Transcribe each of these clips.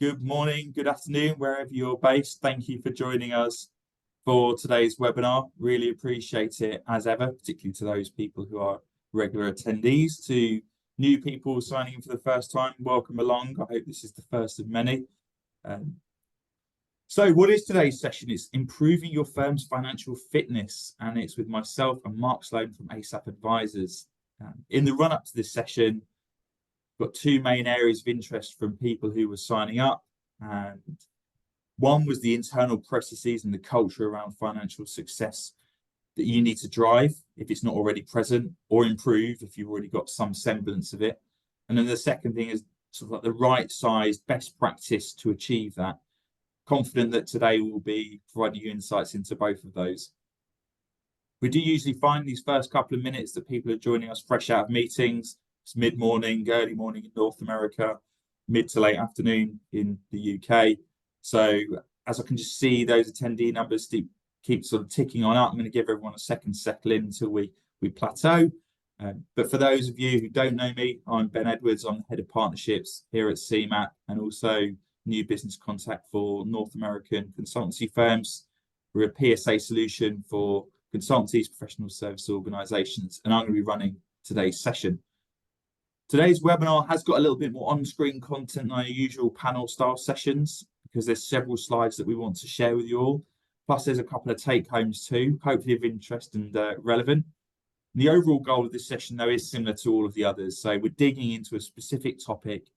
Good morning, good afternoon, wherever you're based. Thank you for joining us for today's webinar. Really appreciate it as ever, particularly to those people who are regular attendees. To new people signing in for the first time, welcome along. I hope this is the first of many. So what is today's session? It's improving your firm's financial fitness, and it's with myself and Mark Sloan from Asaph Advisors. In the run-up to this session, got two main areas of interest from people who were signing up, and one was the internal processes and the culture around financial success that you need to drive if it's not already present, or improve if you've already got some semblance of it. And then the second thing is sort of like the right size best practice to achieve that. Confident that today will be providing you insights into both of those. We do usually find these first couple of minutes that people are joining us fresh out of meetings. It's mid-morning, early morning in North America, mid to late afternoon in the UK. So as I can just see, those attendee numbers keep sort of ticking on up. I'm going to give everyone a second to settle in until we plateau. But for those of you who don't know me, I'm Ben Edwards. I'm the head of partnerships here at CMap, and also new business contact for North American consultancy firms. We're a PSA solution for consultancies, professional service organizations, and I'm going to be running today's session. Today's webinar has got a little bit more on-screen content than our usual panel-style sessions, because there's several slides that we want to share with you all. Plus, there's a couple of take-homes too, hopefully of interest and relevant. And the overall goal of this session, though, is similar to all of the others. So we're digging into a specific topic.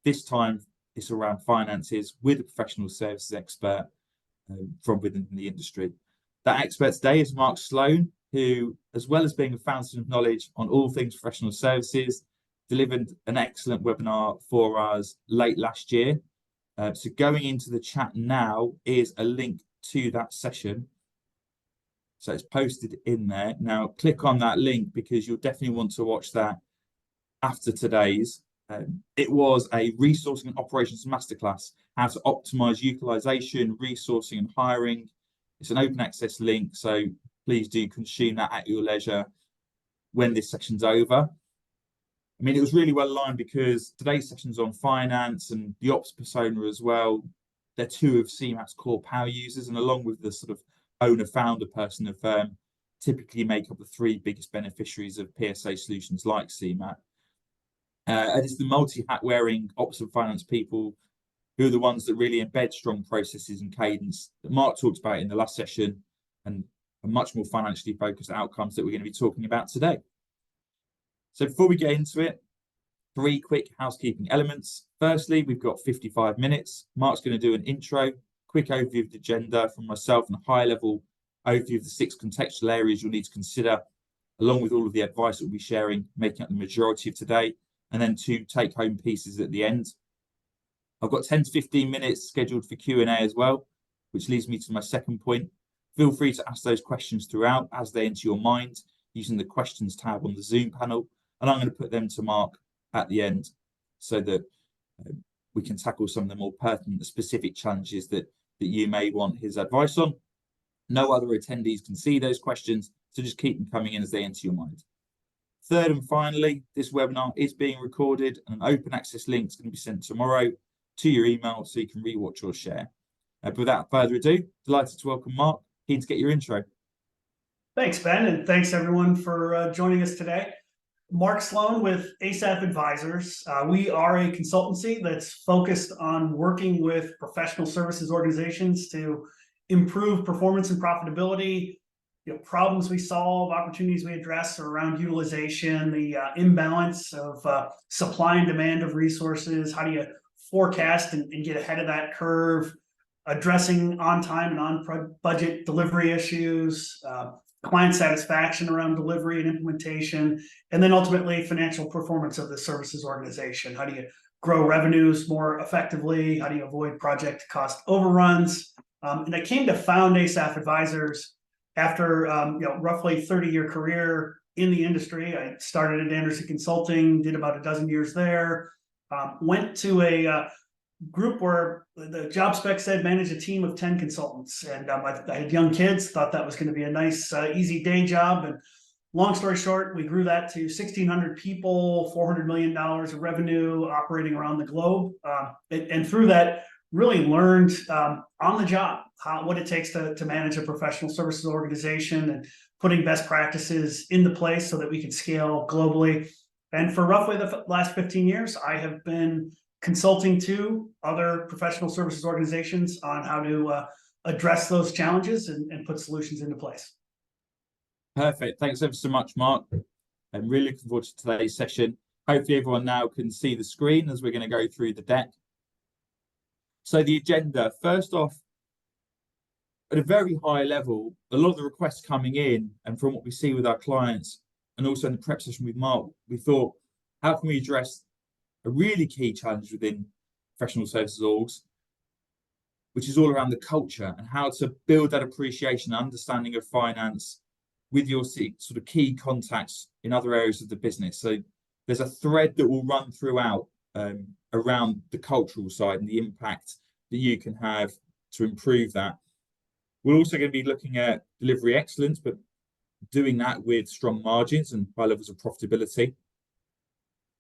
This time, it's around finances with a professional services expert from within the industry. That expert today is Mark Sloan, who, as well as being a fountain of knowledge on all things professional services, delivered an excellent webinar for us late last year. So going into the chat now is a link to that session. So it's posted in there. Now click on that link because you'll definitely want to watch that after today's. It was a resourcing and operations masterclass, how to optimize utilization, resourcing and hiring. It's an open access link, so please do consume that at your leisure when this session's over. I mean, it was really well aligned because today's session's on finance and the ops persona as well. They're two of CMap's core power users, and along with the sort of owner-founder person of firm, typically make up the three biggest beneficiaries of PSA solutions like CMap. And it's the multi-hat wearing ops and finance people who are the ones that really embed strong processes and cadence that Mark talked about in the last session, and are much more financially focused outcomes that we're going to be talking about today. So before we get into it, three quick housekeeping elements. Firstly, we've got 55 minutes. Mark's going to do an intro, quick overview of the agenda from myself, and a high-level overview of the 6 contextual areas you'll need to consider, along with all of the advice that we'll be sharing, making up the majority of today, and then 2 take-home pieces at the end. I've got 10 to 15 minutes scheduled for Q&A as well, which leads me to my second point. Feel free to ask those questions throughout as they enter your mind using the questions tab on the Zoom panel. And I'm going to put them to Mark at the end so that we can tackle some of the more pertinent, specific challenges that you may want his advice on. No other attendees can see those questions, so just keep them coming in as they enter your mind. Third and finally, this webinar is being recorded, and an open access link is going to be sent tomorrow to your email so you can rewatch or share. But without further ado, delighted to welcome Mark. Keen to get your intro. Thanks, Ben, and thanks everyone for joining us today. Mark Sloan with Asaph Advisors. We are a consultancy that's focused on working with professional services organizations to improve performance and profitability. Problems we solve, opportunities we address are around utilization, the imbalance of supply and demand of resources. How do you forecast and get ahead of that curve? Addressing on time and on budget delivery issues, client satisfaction around delivery and implementation, and then ultimately financial performance of the services organization. How do you grow revenues more effectively? How do you avoid project cost overruns? And I came to found Asaph Advisors after roughly 30-year career in the industry. I started at Anderson Consulting, did about a dozen years there, went to a group where the job spec said manage a team of 10 consultants. And I had young kids, thought that was going to be a nice, easy day job, and Long story short, we grew that to 1,600 people, $400 million of revenue operating around the globe. And through that, really learned on the job what it takes to manage a professional services organization and putting best practices into place so that we can scale globally. And for roughly the last 15 years, I have been consulting to other professional services organizations on how to address those challenges and put solutions into place. Perfect. Thanks ever so much, Mark. I'm really looking forward to today's session. Hopefully everyone now can see the screen as we're going to go through the deck. So the agenda, first off, at a very high level, a lot of the requests coming in, and from what we see with our clients, and also in the prep session with Mark, we thought, how can we address a really key challenge within professional services orgs, which is all around the culture and how to build that appreciation and understanding of finance with your sort of key contacts in other areas of the business. So there's a thread that will run throughout around the cultural side and the impact that you can have to improve that. We're also going to be looking at delivery excellence, but doing that with strong margins and high levels of profitability.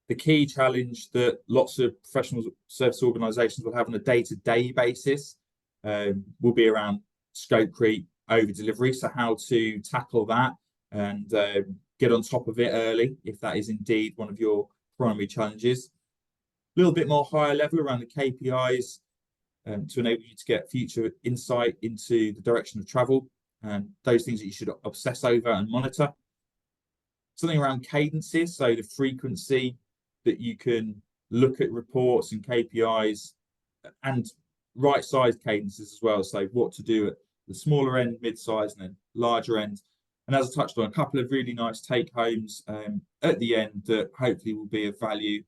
The key challenge that lots of professional service organizations will have on a day-to-day basis will be around scope creep, over delivery. So how to tackle that and get on top of it early, if that is indeed one of your primary challenges. A little bit more higher level around the KPIs to enable you to get future insight into the direction of travel and those things that you should obsess over and monitor. Something around cadences, so the frequency that you can look at reports and KPIs, and right-sized cadences as well. So what to do at the smaller end, mid-size, and then larger end. And as I touched on, a couple of really nice take-homes at the end that hopefully will be of value.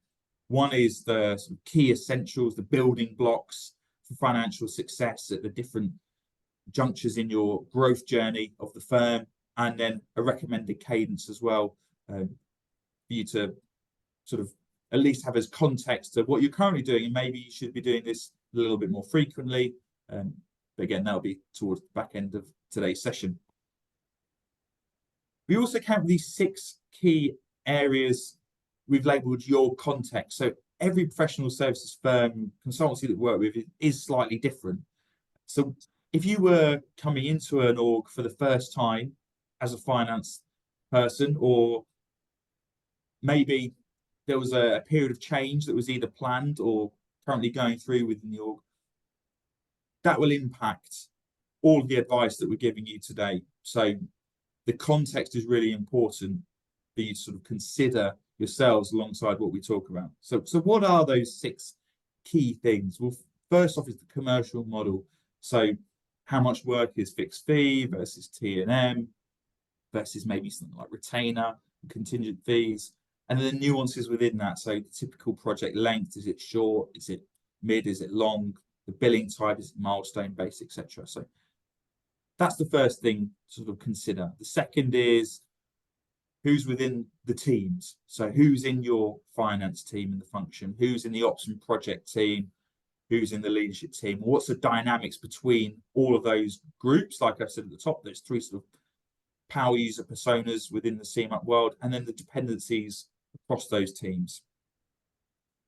One is the sort of key essentials, the building blocks for financial success at the different junctures in your growth journey of the firm, and then a recommended cadence as well for you to sort of at least have as context of what you're currently doing, and maybe you should be doing this a little bit more frequently. But again, that'll be towards the back end of today's session. We also count these 6 key areas we've labelled your context. So every professional services firm, consultancy that we work with is slightly different. So if you were coming into an org for the first time as a finance person, or maybe there was a period of change that was either planned or currently going through within the org, that will impact all of the advice that we're giving you today. So the context is really important for you to sort of consider yourselves alongside what we talk about. So what are those 6 key things? Well, first off is the commercial model. So how much work is fixed fee versus T&M versus maybe something like retainer and contingent fees, and then the nuances within that. So the typical project length, is it short, is it mid, is it long? The billing type, is milestone based, etc. So that's the first thing to sort of consider. The second is who's within the teams. So who's in your finance team and the function, who's in the ops and project team, who's in the leadership team, what's the dynamics between all of those groups. Like I said at the top, there's 3 sort of power user personas within the CMap world, and then the dependencies across those teams.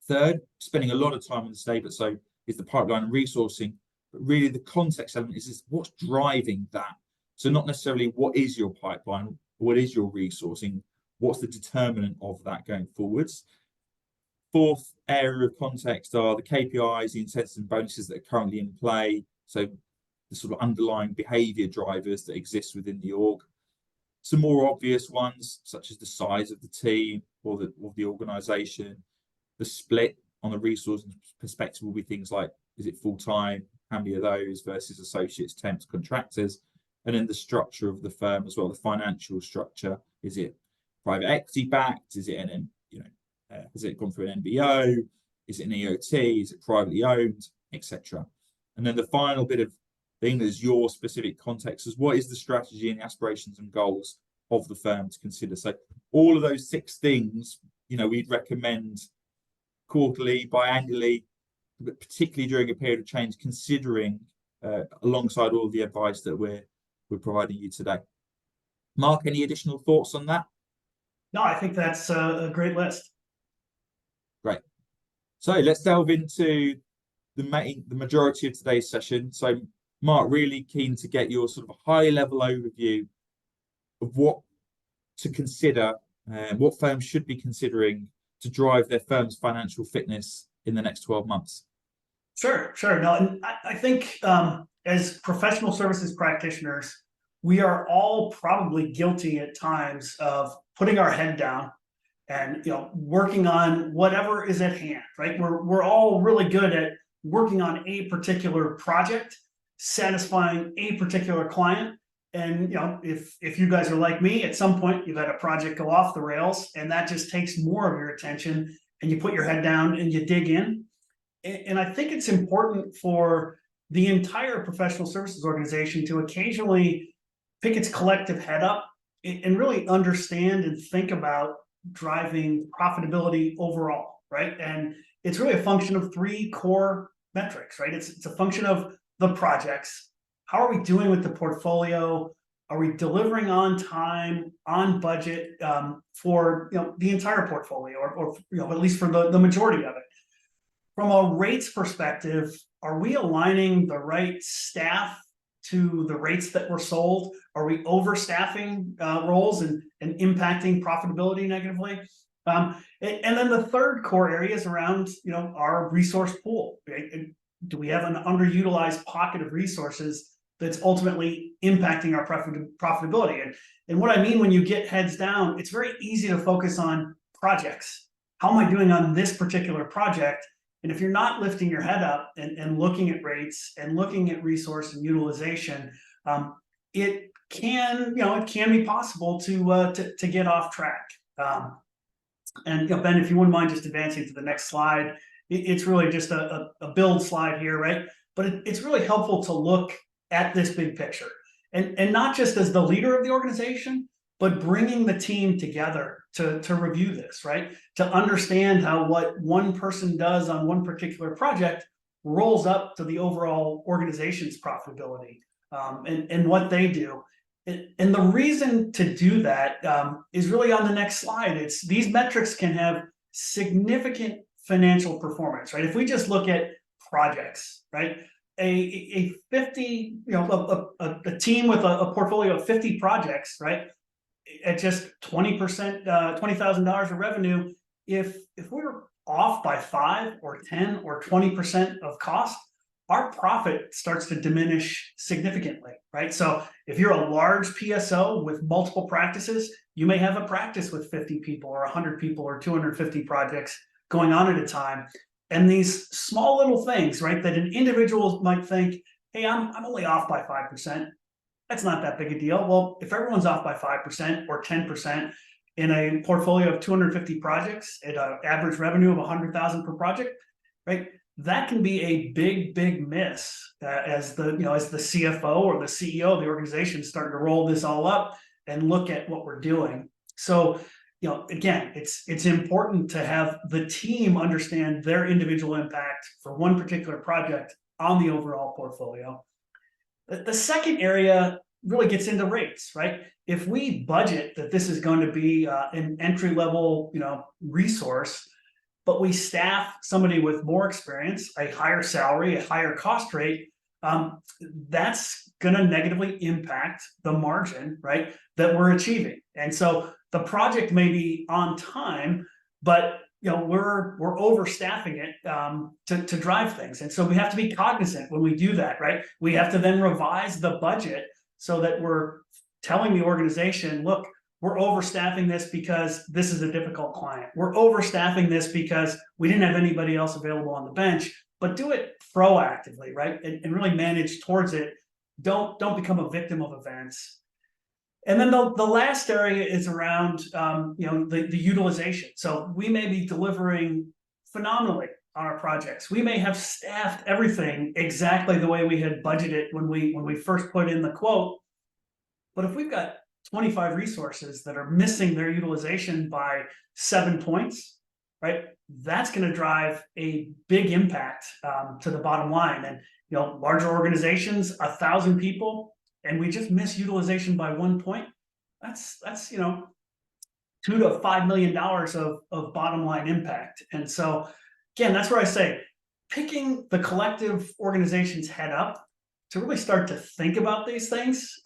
Third, spending a lot of time on this day, but so is the pipeline and resourcing, but really the context element is what's driving that. So not necessarily what is your pipeline, what is your resourcing, what's the determinant of that going forwards. Fourth area of context are the KPIs, the incentives and bonuses that are currently in play. So the sort of underlying behavior drivers that exist within the org. Some more obvious ones, such as the size of the team or the organization. The split on the resource perspective will be things like, is it full-time? How many of those versus associates, temps, contractors? And then the structure of the firm as well, the financial structure. Is it private equity backed? Is it has it gone through an MBO? Is it an EOT? Is it privately owned, etc.? And then the final bit of thing is your specific context, is what is the strategy and the aspirations and goals of the firm to consider. So all of those 6 things, we'd recommend quarterly, biannually, but particularly during a period of change, considering alongside all of the advice that we're providing you today. Mark, any additional thoughts on that? No, I think that's a great list. Great. So let's delve into the majority of today's session. So, Mark, really keen to get your sort of high-level overview of what to consider, what firms should be considering to drive their firm's financial fitness in the next 12 months. Sure. No, and I think as professional services practitioners, we are all probably guilty at times of putting our head down and working on whatever is at hand, right? We're all really good at working on a particular project, satisfying a particular client. And if you guys are like me, at some point you've had a project go off the rails, and that just takes more of your attention, and you put your head down and you dig in. And I think it's important for the entire professional services organization to occasionally pick its collective head up and really understand and think about driving profitability overall, right? And it's really a function of three core metrics, right? It's a function of the projects. How are we doing with the portfolio? Are we delivering on time, on budget for the entire portfolio, or at least for the majority of it? From a rates perspective, are we aligning the right staff to the rates that were sold? Are we overstaffing roles and impacting profitability negatively? And then the third core area is around our resource pool. Right? Do we have an underutilized pocket of resources that's ultimately impacting our profitability? And what I mean when you get heads down, it's very easy to focus on projects. How am I doing on this particular project? And if you're not lifting your head up and looking at rates and looking at resource and utilization, it can be possible to get off track. And Ben, if you wouldn't mind just advancing to the next slide, it's really just a build slide here, right? But it's really helpful to look at this big picture, and not just as the leader of the organization, but bringing the team together to review this, right? To understand how what one person does on one particular project rolls up to the overall organization's profitability, and what they do. And the reason to do that is really on the next slide. It's these metrics can have significant financial performance, right? If we just look at projects, right? A 50, a team with a portfolio of 50 projects, right? At just 20%, $20,000 of revenue, if we're off by 5 or 10 or 20% of cost, our profit starts to diminish significantly, right? So if you're a large PSO with multiple practices, you may have a practice with 50 people or 100 people or 250 projects going on at a time. And these small little things, right, that an individual might think, hey, I'm only off by 5%. That's not that big a deal. Well, if everyone's off by 5% or 10% in a portfolio of 250 projects at an average revenue of 100,000 per project, right? That can be a big miss as the CFO or the CEO of the organization starting to roll this all up and look at what we're doing. So, again, it's important to have the team understand their individual impact for one particular project on the overall portfolio. The second area really gets into rates, right? If we budget that this is going to be an entry-level, resource, but we staff somebody with more experience, a higher salary, a higher cost rate, that's going to negatively impact the margin, right, that we're achieving. And so the project may be on time, but we're overstaffing it to drive things. And so we have to be cognizant when we do that, right? We have to then revise the budget so that we're telling the organization, look, we're overstaffing this because this is a difficult client. We're overstaffing this because we didn't have anybody else available on the bench, but do it proactively, right? And really manage towards it. Don't become a victim of events. And then the last area is around the utilization. So we may be delivering phenomenally on our projects. We may have staffed everything exactly the way we had budgeted when we first put in the quote. But if we've got 25 resources that are missing their utilization by 7 points, right? That's going to drive a big impact to the bottom line. And larger organizations, 1,000 people, and we just miss utilization by 1 point. that's $2 to $5 million of bottom line impact. And so again, that's where I say picking the collective organization's head up to really start to think about these things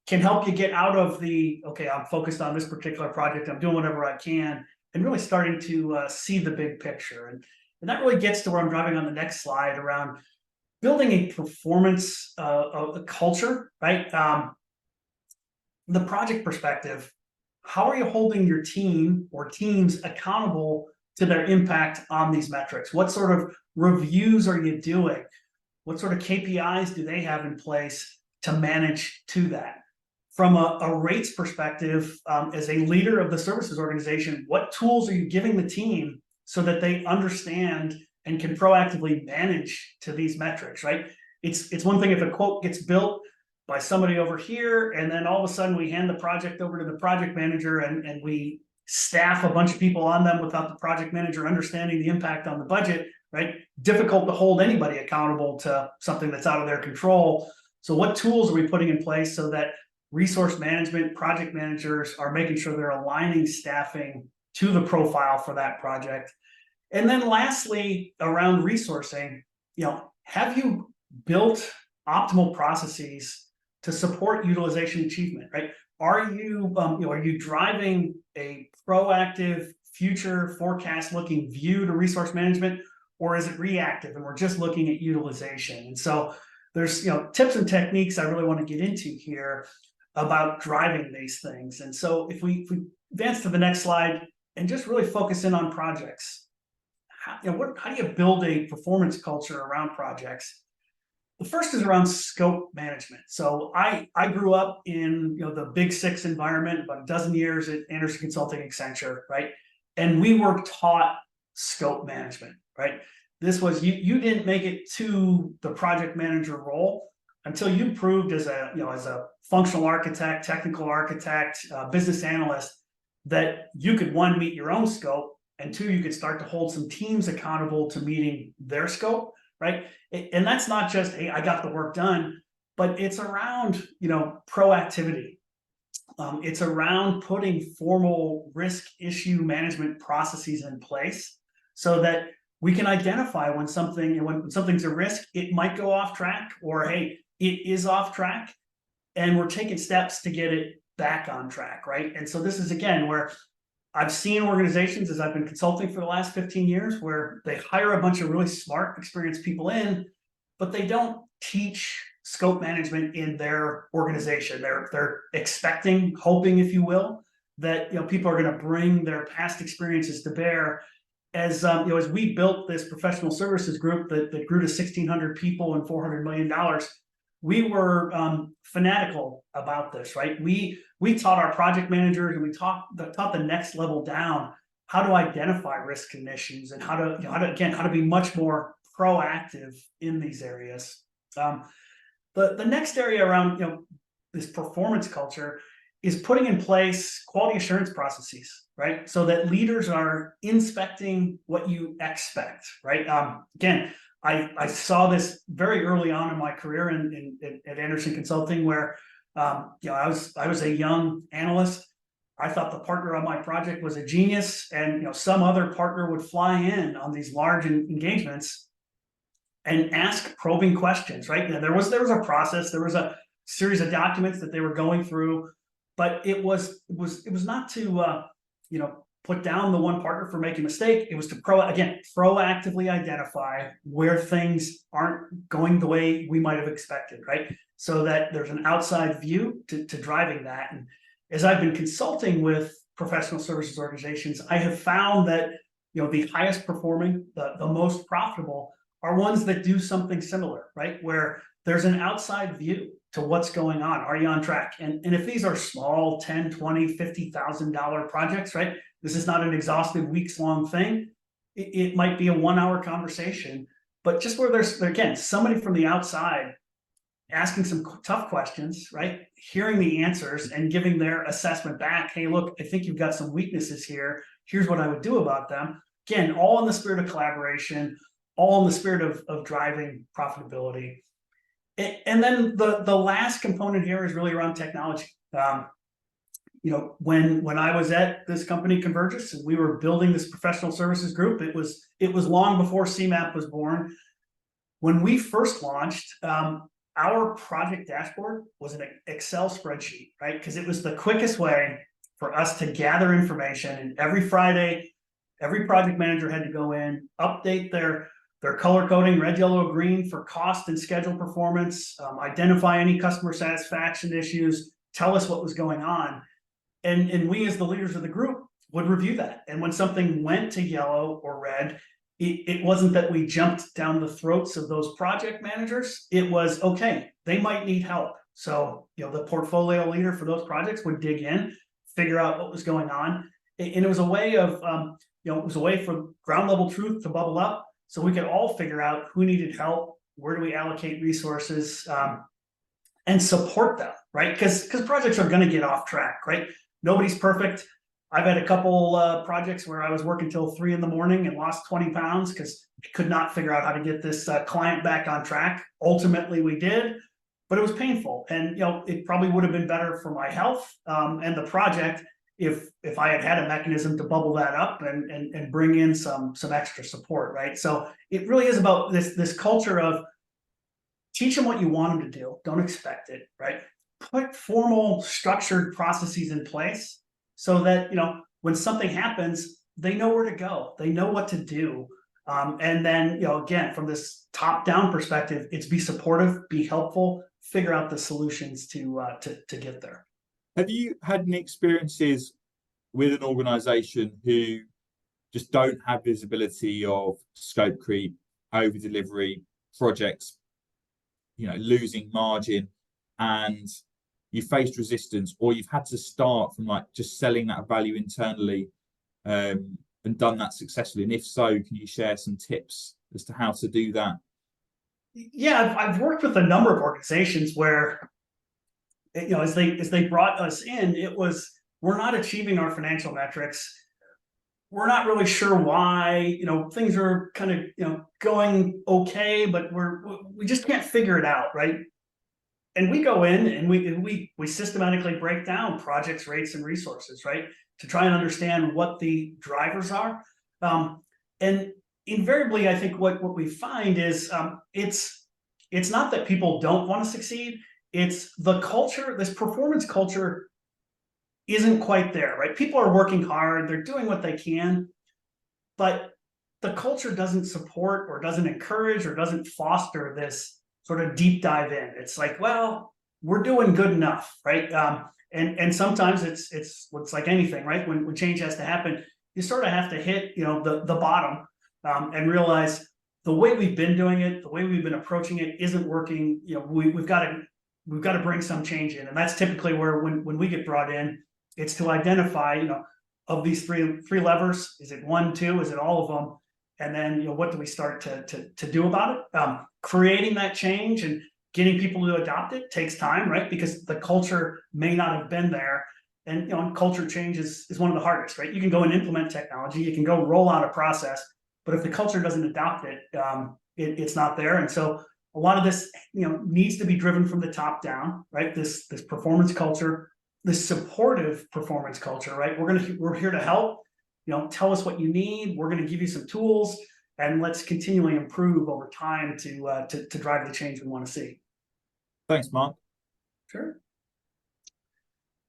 can help you get out of the, okay, I'm focused on this particular project, I'm doing whatever I can, and really starting to see the big picture. And that really gets to where I'm driving on the next slide around building a performance of the culture, right? The project perspective, how are you holding your team or teams accountable to their impact on these metrics? What sort of reviews are you doing? What sort of KPIs do they have in place to manage to that? From a rates perspective, as a leader of the services organization, what tools are you giving the team so that they understand and can proactively manage to these metrics, right? It's one thing if a quote gets built by somebody over here, and then all of a sudden we hand the project over to the project manager and we staff a bunch of people on them without the project manager understanding the impact on the budget, right? Difficult to hold anybody accountable to something that's out of their control. So what tools are we putting in place so that resource management, project managers are making sure they're aligning staffing to the profile for that project? And then lastly, around resourcing, have you built optimal processes to support utilization achievement, right? Are you driving a proactive future forecast looking view to resource management, or is it reactive and we're just looking at utilization? And so there's tips and techniques I really want to get into here about driving these things. And so if we advance to the next slide and just really focus in on projects, how do you build a performance culture around projects? The first is around scope management. So I grew up in the Big Six environment, about a dozen years at Anderson Consulting, Accenture, right? And we were taught scope management, right? This was you didn't make it to the project manager role until you proved as a functional architect, technical architect, business analyst, that you could, one, meet your own scope, and two, you could start to hold some teams accountable to meeting their scope, right? And that's not just, hey, I got the work done, but it's around proactivity. It's around putting formal risk issue management processes in place so that we can identify when something's a risk, it might go off track, or hey, it is off track, and we're taking steps to get it back on track, right? And so this is, again, where I've seen organizations, as I've been consulting for the last 15 years, where they hire a bunch of really smart, experienced people in, but they don't teach scope management in their organization. They're expecting, hoping, if you will, that people are going to bring their past experiences to bear. As we built this professional services group that grew to 1,600 people and $400 million, we were fanatical about this, right? We taught our project managers, and we taught the next level down how to identify risk conditions and how to be much more proactive in these areas. The next area around this performance culture is putting in place quality assurance processes, right? So that leaders are inspecting what you expect, right? Again, I saw this very early on in my career at Anderson Consulting, where I was a young analyst. I thought the partner on my project was a genius, and some other partner would fly in on these large engagements and ask probing questions, right? There was a process, there was a series of documents that they were going through, but it was not to put down the one partner for making a mistake. It was to proactively identify where things aren't going the way we might have expected, right? So that there's an outside view to driving that. And as I've been consulting with professional services organizations, I have found that the highest performing, the most profitable, are ones that do something similar, right? Where there's an outside view to what's going on. Are you on track? And if these are small, $10, $20, $50,000 projects, right? This is not an exhaustive weeks-long thing. It might be a 1-hour conversation, but just where there's, again, somebody from the outside asking some tough questions, right? Hearing the answers and giving their assessment back. Hey, look, I think you've got some weaknesses here. Here's what I would do about them. Again, all in the spirit of collaboration, all in the spirit of driving profitability. And then the last component here is really around technology. when I was at this company Convergys and we were building this professional services group, it was long before CMap was born. When we first launched, our project dashboard was an Excel spreadsheet, right? Because it was the quickest way for us to gather information. And every Friday, every project manager had to go in, update their color coding, red, yellow, green for cost and schedule performance, identify any customer satisfaction issues, tell us what was going on. And we, as the leaders of the group, would review that. And when something went to yellow or red, it wasn't that we jumped down the throats of those project managers. It was, okay, they might need help. So, the portfolio leader for those projects would dig in, figure out what was going on. And it was a way of, it was a way for ground level truth to bubble up so we could all figure out who needed help, where do we allocate resources, and support them, right? Because projects are going to get off track, right? Nobody's perfect. I've had a couple projects where I was working till 3 a.m. and lost 20 pounds because I could not figure out how to get this client back on track. Ultimately, we did, but it was painful. And, it probably would have been better for my health and the project if I had had a mechanism to bubble that up and bring in some extra support, right? So it really is about this culture of teach them what you want them to do. Don't expect it, right? Put formal structured processes in place so that, when something happens, they know where to go. They know what to do. And then, again, from this top-down perspective, it's be supportive, be helpful, figure out the solutions to get there. Have you had any experiences with an organization who just don't have visibility of scope creep, over delivery, projects, losing margin, and you faced resistance, or you've had to start from just selling that value internally and done that successfully? And if so, can you share some tips as to how to do that? Yeah, I've worked with a number of organizations where, as they brought us in, it was, we're not achieving our financial metrics. We're not really sure why, things are kind of, going okay, but we just can't figure it out, right? And we go in and we systematically break down projects, rates, and resources, right, to try and understand what the drivers are. And invariably, I think what we find is it's not that people don't want to succeed. It's the culture, this performance culture isn't quite there, right? People are working hard, they're doing what they can, but the culture doesn't support or doesn't encourage or doesn't foster this sort of deep dive in. It's like, well, we're doing good enough, right? And sometimes it's like anything, right? When change has to happen, you sort of have to hit, the bottom and realize the way we've been doing it, the way we've been approaching it isn't working. We've got to bring some change in, and that's typically where when we get brought in, it's to identify, of these three levers, is it 1, 2, is it all of them? And then, what do we start to do about it? Creating that change and getting people to adopt it takes time, right? Because the culture may not have been there. And, culture change is one of the hardest, right? You can go and implement technology, you can go roll out a process, but if the culture doesn't adopt it, it's not there. And so a lot of this, needs to be driven from the top down, right? This performance culture, this supportive performance culture, right? We're here to help. Tell us what you need. We're going to give you some tools, and let's continually improve over time to drive the change we want to see. Thanks, Mark. Sure.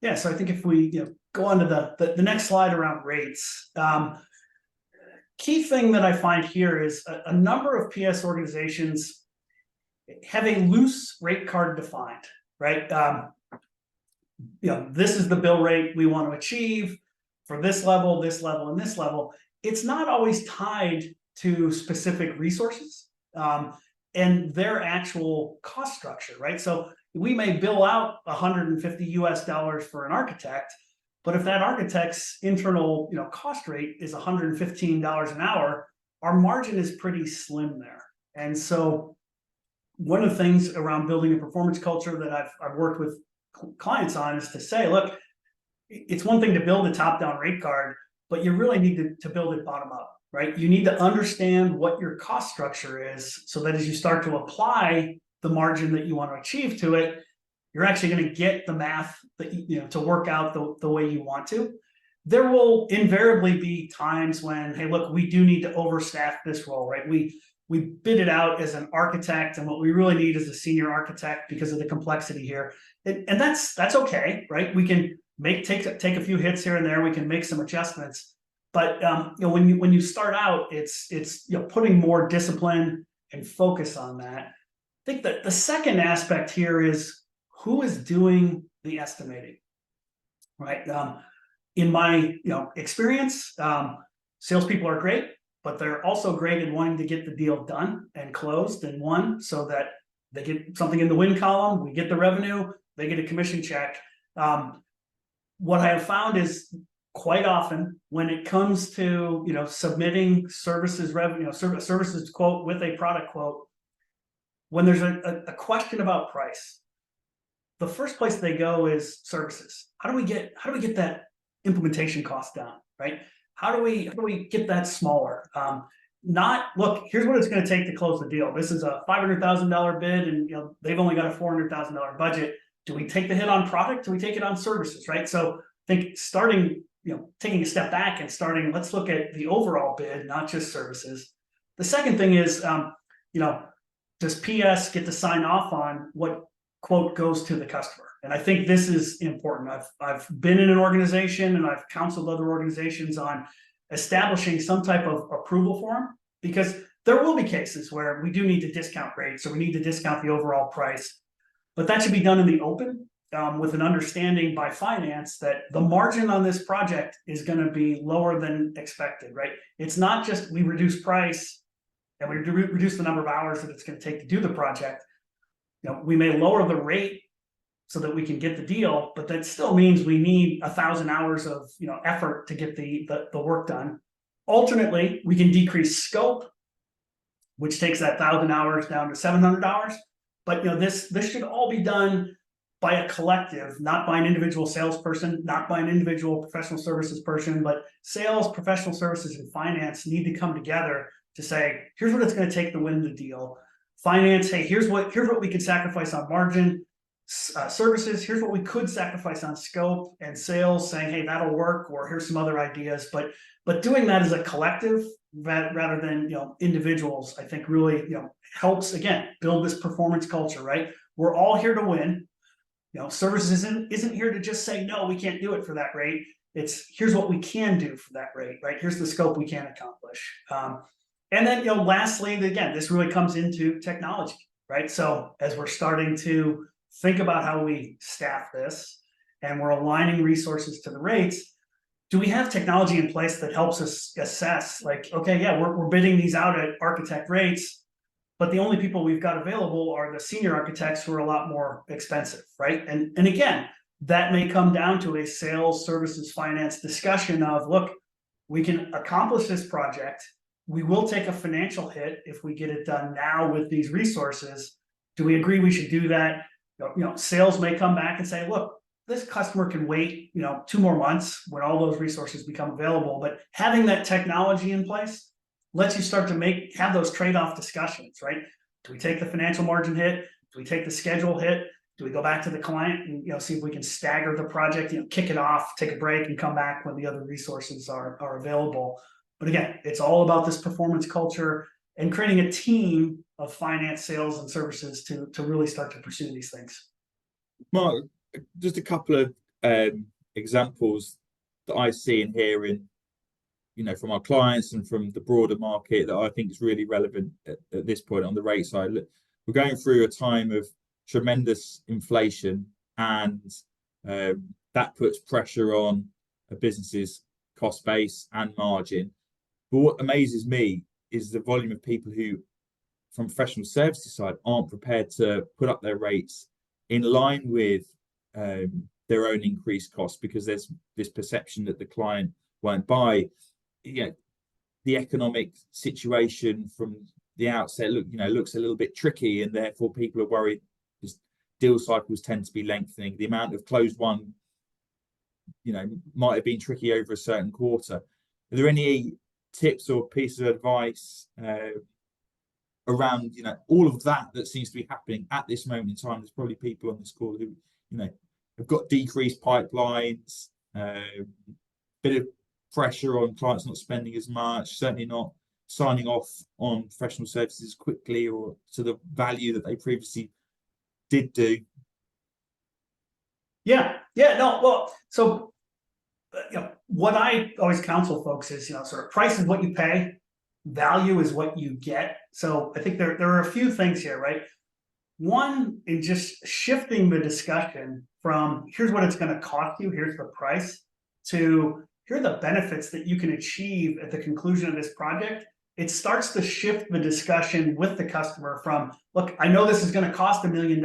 Yeah, so I think if we go on to the next slide around rates, key thing that I find here is a number of PS organizations have a loose rate card defined, right? This is the bill rate we want to achieve for this level, and this level. It's not always tied to specific resources and their actual cost structure, right? So we may bill out $150 for an architect, but if that architect's internal cost rate is $115 an hour, our margin is pretty slim there. And so one of the things around building a performance culture that I've worked with clients on is to say, look, it's one thing to build a top-down rate card, but you really need to build it bottom up, right? You need to understand what your cost structure is so that as you start to apply the margin that you want to achieve to it, you're actually going to get the math that to work out the way you want to. There will invariably be times when, hey, look, we do need to overstaff this role, right? We bid it out as an architect, and what we really need is a senior architect because of the complexity here, and that's okay, right? We can take a few hits here and there. We can make some adjustments, but when you start out, it's putting more discipline and focus on that. I think that the second aspect here is who is doing the estimating, right? In my experience, salespeople are great, but they're also great in wanting to get the deal done and closed and won so that they get something in the win column, we get the revenue, they get a commission check. What I have found is quite often when it comes to submitting services revenue, services quote with a product quote, when there's a question about price, the first place they go is services. How do we get that implementation cost down, right? How do we get that smaller? Not, look, here's what it's going to take to close the deal. This is a $500,000 bid, and they've only got a $400,000 budget. Do we take the hit on product? Do we take it on services, right? So I think starting, taking a step back and starting, let's look at the overall bid, not just services. The second thing is, does PS get to sign off on what quote goes to the customer? And I think this is important. I've been in an organization and I've counseled other organizations on establishing some type of approval form, because there will be cases where we do need to discount rates or we need to discount the overall price, but that should be done in the open with an understanding by finance that the margin on this project is going to be lower than expected, right? It's not just we reduce price and we reduce the number of hours that it's going to take to do the project. We may lower the rate so that we can get the deal, but that still means we need 1,000 hours of effort to get the work done. Alternately, we can decrease scope, which takes that 1,000 hours down to 700 hours. But this should all be done by a collective, not by an individual salesperson, not by an individual professional services person, but sales, professional services, and finance need to come together to say, here's what it's going to take to win the deal. Finance, hey, here's what we could sacrifice on margin. Services, here's what we could sacrifice on scope, and sales saying, hey, that'll work, or here's some other ideas. But doing that as a collective rather than individuals, I think really helps again build this performance culture, right? We're all here to win. Services isn't here to just say no, we can't do it for that rate. It's here's what we can do for that rate, right? Here's the scope we can accomplish. And then lastly, again, this really comes into technology, right? So as we're starting to think about how we staff this and we're aligning resources to the rates, do we have technology in place that helps us assess, like, okay, yeah, we're bidding these out at architect rates, but the only people we've got available are the senior architects who are a lot more expensive, right? And again, that may come down to a sales, services, finance discussion of, look, we can accomplish this project. We will take a financial hit if we get it done now with these resources. Do we agree we should do that? Sales may come back and say, look, this customer can wait, 2 more months when all those resources become available. But having that technology in place lets you start to have those trade-off discussions, right? Do we take the financial margin hit? Do we take the schedule hit? Do we go back to the client and see if we can stagger the project, kick it off, take a break, and come back when the other resources are available? But again, it's all about this performance culture and creating a team of finance, sales, and services to really start to pursue these things. Mark, just a couple of examples that I see and hear from our clients and from the broader market that I think is really relevant at this point on the rate side. We're going through a time of tremendous inflation, and that puts pressure on a business's cost base and margin. But what amazes me is the volume of people who, from professional services side, aren't prepared to put up their rates in line with their own increased costs, because there's this perception that the client won't buy. The economic situation from the outset looks a little bit tricky, and therefore people are worried. Deal cycles tend to be lengthening. The amount of closed one, might have been tricky over a certain quarter. Are there any tips or pieces of advice around, all of that seems to be happening at this moment in time. There's probably people on this call who, have got decreased pipelines, bit of pressure on clients not spending as much, certainly not signing off on professional services quickly or to the value that they previously did do. Yeah. No, well, so what I always counsel folks is, sort of price is what you pay, value is what you get. So I think there are a few things here, right? One, in just shifting the discussion from here's what it's going to cost you, here's the price, to here are the benefits that you can achieve at the conclusion of this project. It starts to shift the discussion with the customer from, look, I know this is going to cost $1 million,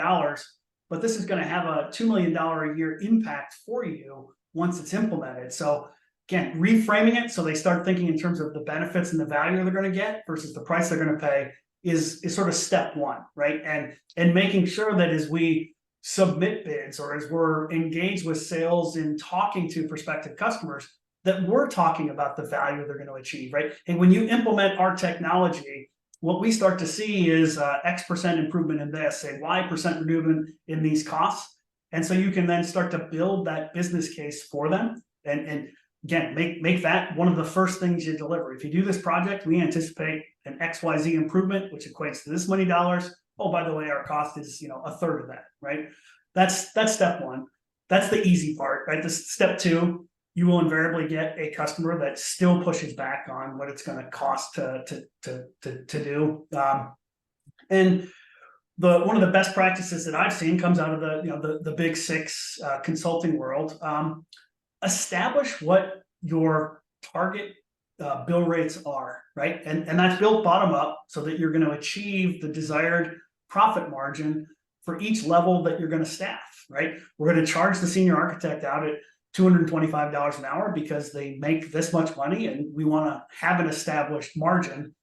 but this is going to have a $2 million a year impact for you once it's implemented. So again, reframing it so they start thinking in terms of the benefits and the value they're going to get versus the price they're going to pay is sort of step one, right? And making sure that as we submit bids or as we're engaged with sales in talking to prospective customers, that we're talking about the value they're going to achieve, right? And when you implement our technology, what we start to see is X% improvement in this, say Y% improvement in these costs. And so you can then start to build that business case for them. And again, make that one of the first things you deliver. If you do this project, we anticipate an XYZ improvement, which equates to this many dollars. Oh, by the way, our cost is, a third of that, right? That's step one. That's the easy part, right? This step two, you will invariably get a customer that still pushes back on what it's going to cost to do. And one of the best practices that I've seen comes out of the big six consulting world. Establish what your target bill rates are, right? And that's built bottom up so that you're going to achieve the desired profit margin for each level that you're going to staff, right? We're going to charge the senior architect out at $225 an hour because they make this much money and we want to have an established margin.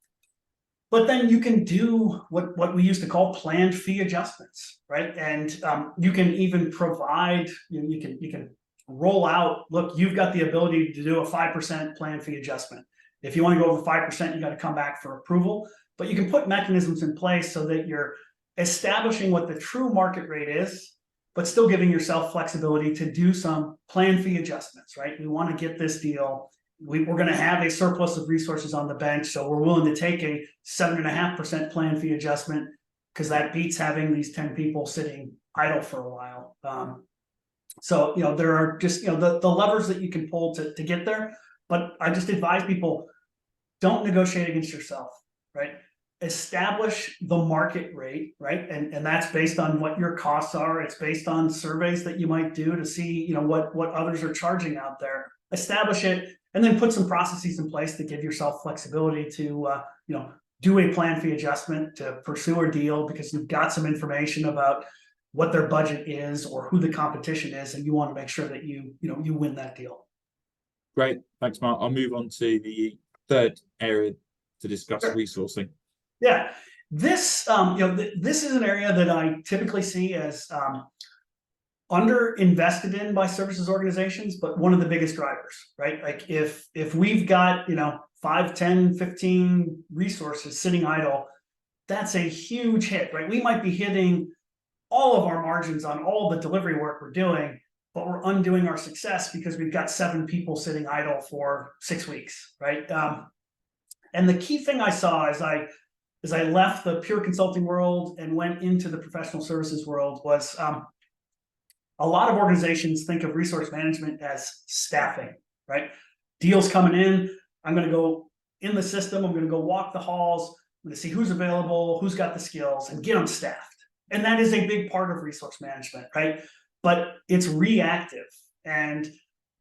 But then you can do what we used to call planned fee adjustments, right? And you can even provide, you can roll out, look, you've got the ability to do a 5% planned fee adjustment. If you want to go over 5%, you got to come back for approval. But you can put mechanisms in place so that you're establishing what the true market rate is, but still giving yourself flexibility to do some planned fee adjustments, right? We want to get this deal. We're going to have a surplus of resources on the bench, so we're willing to take a 7.5% planned fee adjustment because that beats having these 10 people sitting idle for a while. So, there are just, the levers that you can pull to get there. But I just advise people, don't negotiate against yourself, right? Establish the market rate, right? And that's based on what your costs are. It's based on surveys that you might do to see, what others are charging out there. Establish it, and then put some processes in place to give yourself flexibility to, do a plan fee adjustment to pursue a deal because you've got some information about what their budget is or who the competition is, and you want to make sure that you win that deal. Great, thanks, Mark. I'll move on to the third area to discuss Sure. resourcing. Yeah, this this is an area that I typically see as under invested in by services organizations, but one of the biggest drivers, right? Like if we've got 5, 10, 15 resources sitting idle, that's a huge hit, right? We might be hitting all of our margins on all the delivery work we're doing, but we're undoing our success because we've got 7 people sitting idle for 6 weeks, right? And the key thing I saw as I left the pure consulting world and went into the professional services world was a lot of organizations think of resource management as staffing, right? Deals coming in, I'm going to go in the system, I'm going to go walk the halls, I'm going to see who's available, who's got the skills, and get them staffed. And that is a big part of resource management, right? But it's reactive. And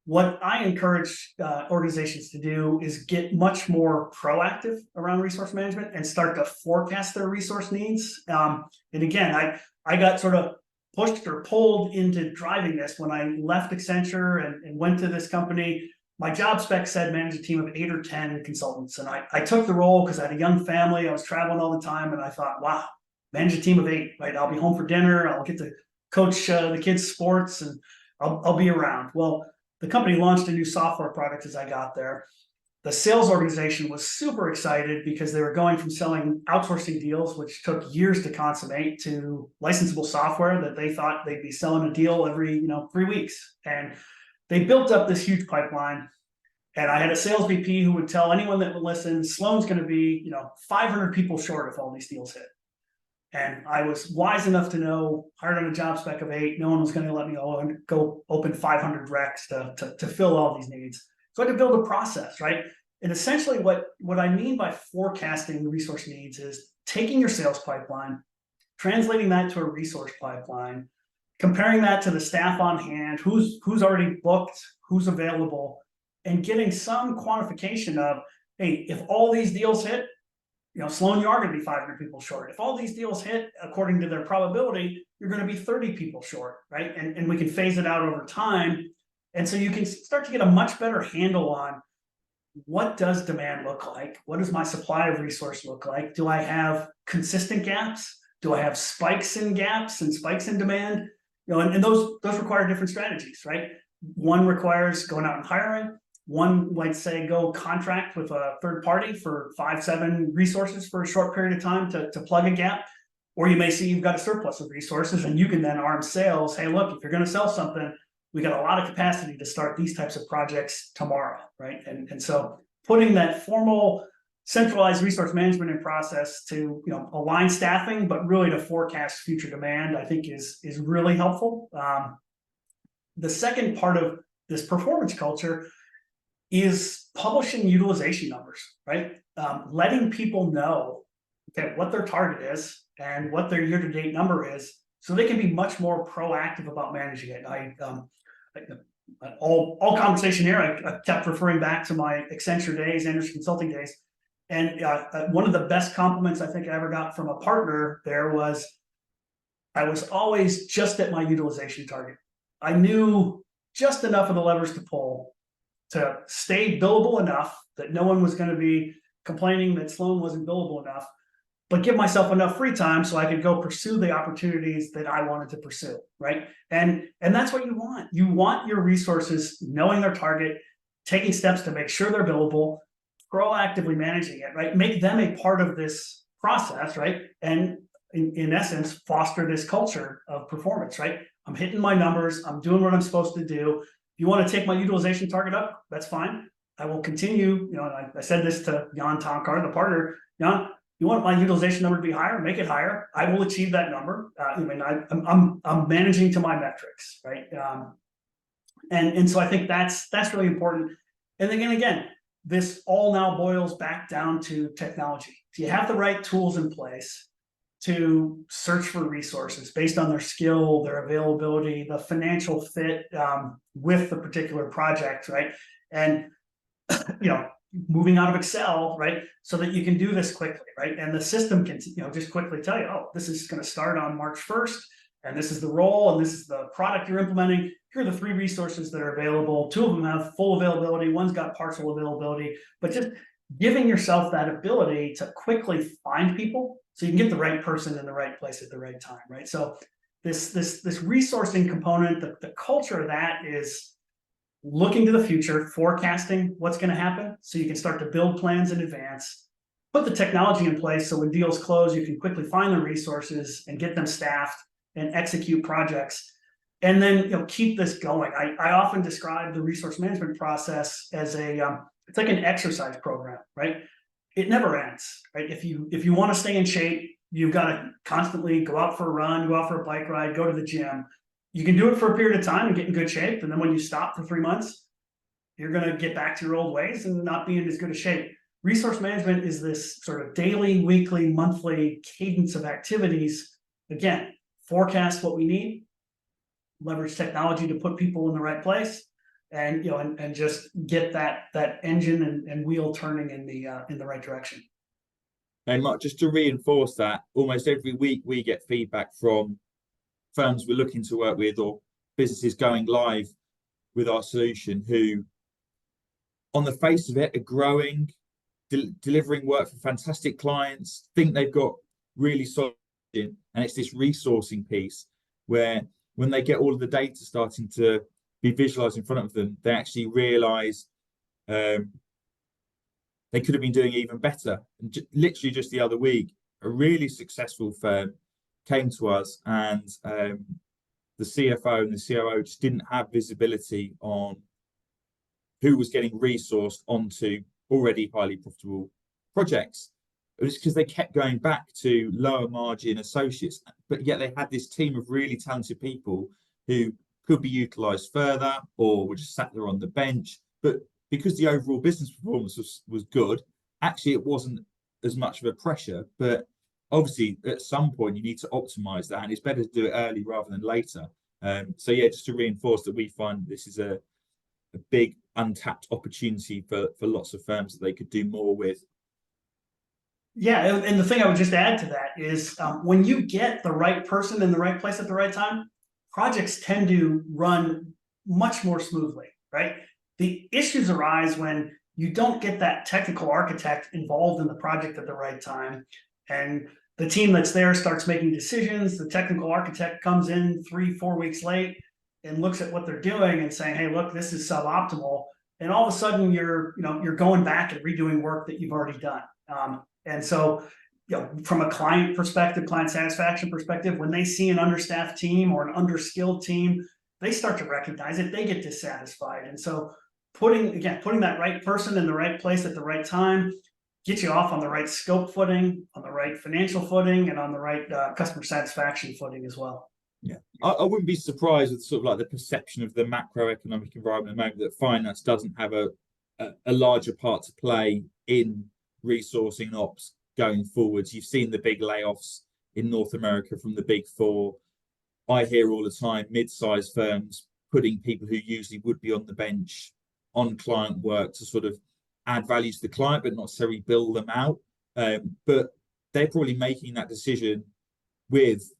what I encourage organizations to do is get much more proactive around resource management and start to forecast their resource needs. And again, I got sort of pushed or pulled into driving this when I left Accenture and went to this company. My job spec said manage a team of 8 or 10 consultants. And I took the role because I had a young family. I was traveling all the time. And I thought, wow, manage a team of 8, right? I'll be home for dinner. I'll get to coach the kids' sports and I'll be around. Well, the company launched a new software product as I got there. The sales organization was super excited because they were going from selling outsourcing deals, which took years to consummate, to licensable software that they thought they'd be selling a deal every 3 weeks. And they built up this huge pipeline. And I had a sales VP who would tell anyone that would listen, Sloan's going to be 500 people short if all these deals hit. And I was wise enough to know, hired on a job spec of 8, no one was going to let me go open 500 recs to fill all these needs. So I had to build a process, right? And essentially what I mean by forecasting resource needs is taking your sales pipeline, translating that to a resource pipeline, comparing that to the staff on hand, who's already booked, who's available, and getting some quantification of, hey, if all these deals hit, Sloan, you are going to be 500 people short. If all these deals hit according to their probability, you're going to be 30 people short, right? And we can phase it out over time. And so you can start to get a much better handle on what does demand look like? What does my supply of resource look like? Do I have consistent gaps? Do I have spikes in gaps and spikes in demand? And those require different strategies, right? One requires going out and hiring. One might say go contract with a third party for 5-7 resources for a short period of time to plug a gap. Or you may see you've got a surplus of resources and you can then arm sales. Hey, look, if you're going to sell something, we got a lot of capacity to start these types of projects tomorrow, right? And so putting that formal centralized resource management in process to align staffing, but really to forecast future demand, I think is really helpful. The second part of this performance culture is publishing utilization numbers, right? Letting people know what their target is and what their year-to-date number is, so they can be much more proactive about managing it. All conversation here, I kept referring back to my Accenture days, Anderson Consulting days. And one of the best compliments I think I ever got from a partner there was, I was always just at my utilization target. I knew just enough of the levers to pull to stay billable enough that no one was going to be complaining that Sloan wasn't billable enough, but give myself enough free time so I could go pursue the opportunities that I wanted to pursue, right? And that's what you want. You want your resources knowing their target, taking steps to make sure they're billable, proactively managing it, right? Make them a part of this process, right? And in essence, foster this culture of performance, right? I'm hitting my numbers. I'm doing what I'm supposed to do. If you want to take my utilization target up, that's fine. I will continue. I said this to Jan Tonkar, the partner. Jan, you want my utilization number to be higher? Make it higher. I will achieve that number. I'm managing to my metrics, right? And so I think that's really important. And again, this all now boils back down to technology. Do you have the right tools in place to search for resources based on their skill, their availability, the financial fit with the particular project, right? And moving out of Excel, right, so that you can do this quickly, right? And the system can just quickly tell you, oh, this is going to start on March 1st, and this is the role, and this is the product you're implementing. Here are the 3 resources that are available. 2 of them have full availability. One's got partial availability. But just giving yourself that ability to quickly find people so you can get the right person in the right place at the right time, right? So this resourcing component, the culture of that is looking to the future, forecasting what's going to happen so you can start to build plans in advance, put the technology in place so when deals close, you can quickly find the resources and get them staffed and execute projects. And then keep this going. I often describe the resource management process as it's like an exercise program, right? It never ends, right? If you want to stay in shape, you've got to constantly go out for a run, go out for a bike ride, go to the gym. You can do it for a period of time and get in good shape. And then when you stop for 3 months, you're going to get back to your old ways and not be in as good a shape. Resource management is this sort of daily, weekly, monthly cadence of activities. Again, forecast what we need, leverage technology to put people in the right place, and and just get that engine and wheel turning in the right direction. And Mark, just to reinforce that, almost every week we get feedback from firms we're looking to work with or businesses going live with our solution who, on the face of it, are growing, delivering work for fantastic clients, think they've got really solid, and it's this resourcing piece where when they get all of the data starting to be visualized in front of them, they actually realize they could have been doing even better. And literally just the other week, a really successful firm came to us, and the CFO and the COO just didn't have visibility on who was getting resourced onto already highly profitable projects. It was because they kept going back to lower margin associates, but yet they had this team of really talented people who could be utilized further or were just sat there on the bench. But because the overall business performance was good, actually it wasn't as much of a pressure. But obviously at some point you need to optimize that, and it's better to do it early rather than later. So yeah, just to reinforce that we find this is a big untapped opportunity for lots of firms that they could do more with. Yeah, and the thing I would just add to that is when you get the right person in the right place at the right time, projects tend to run much more smoothly, right? The issues arise when you don't get that technical architect involved in the project at the right time, and the team that's there starts making decisions. The technical architect comes in 3-4 weeks late and looks at what they're doing and saying, hey, look, this is suboptimal. And all of a sudden you're going back and redoing work that you've already done. And so, from a client perspective, client satisfaction perspective, when they see an understaffed team or an underskilled team, they start to recognize it. They get dissatisfied. And so putting that right person in the right place at the right time gets you off on the right scope footing, on the right financial footing, and on the right customer satisfaction footing as well. Yeah, I wouldn't be surprised with sort of like the perception of the macroeconomic environment at the moment that finance doesn't have a larger part to play in resourcing and ops going forwards. You've seen the big layoffs in North America from the big four. I hear all the time mid-sized firms putting people who usually would be on the bench on client work to sort of add value to the client, but not necessarily build them out. But they're probably making that decision with